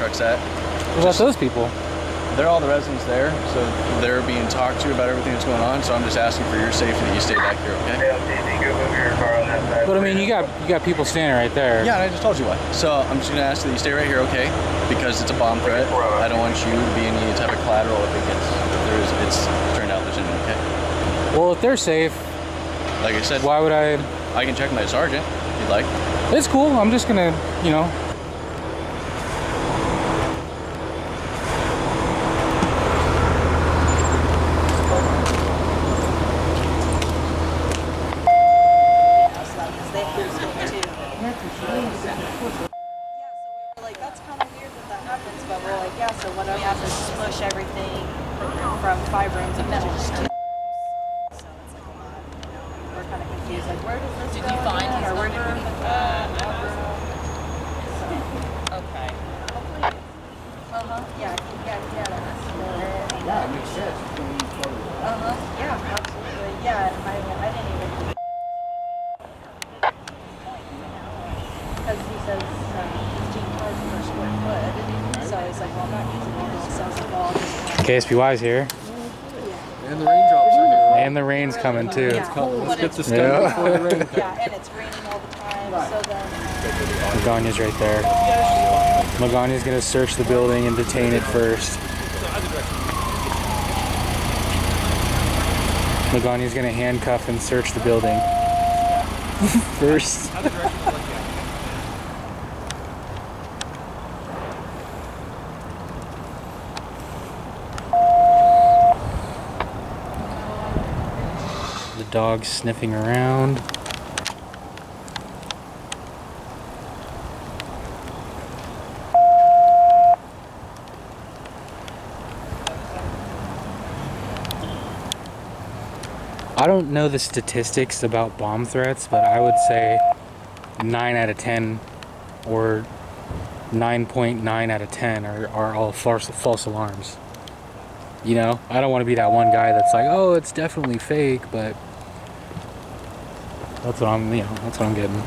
truck's at. What about those people? They're all the residents there, so they're being talked to about everything that's going on. So I'm just asking for your safety that you stay back here, okay? But I mean, you got people standing right there. Yeah, and I just told you why. So I'm just gonna ask that you stay right here, okay? Because it's a bomb threat. I don't want you to be any type of collateral if it's turned out there's anything, okay? Well, if they're safe, like I said, why would I? I can check my sergeant if you'd like. It's cool. I'm just gonna, you know. That's kind of weird that happens, but we're like, yeah, so what do we have to smush everything from 5 rooms and then just 2 rooms? So it's like a lot. We're kind of confused, like, where does this go? Did you find his number? Okay. Yeah, yeah, that makes sense. Yeah, absolutely. Yeah, I didn't even. Because he says per square foot. So he's like, well, I'm not using all this. So I was like, well, I'll just... KSBY's here. And the raindrops are here. And the rain's coming too. Let's get the sky before the rain. Yeah, and it's raining all the time. So then... Magania's right there. Magania's gonna search the building and detain it first. Magania's gonna handcuff and search the building first. The dog's sniffing around. I don't know the statistics about bomb threats, but I would say 9 out of 10 or 9.9 out of 10 are all false alarms. You know, I don't want to be that one guy that's like, oh, it's definitely fake, but that's what I'm getting.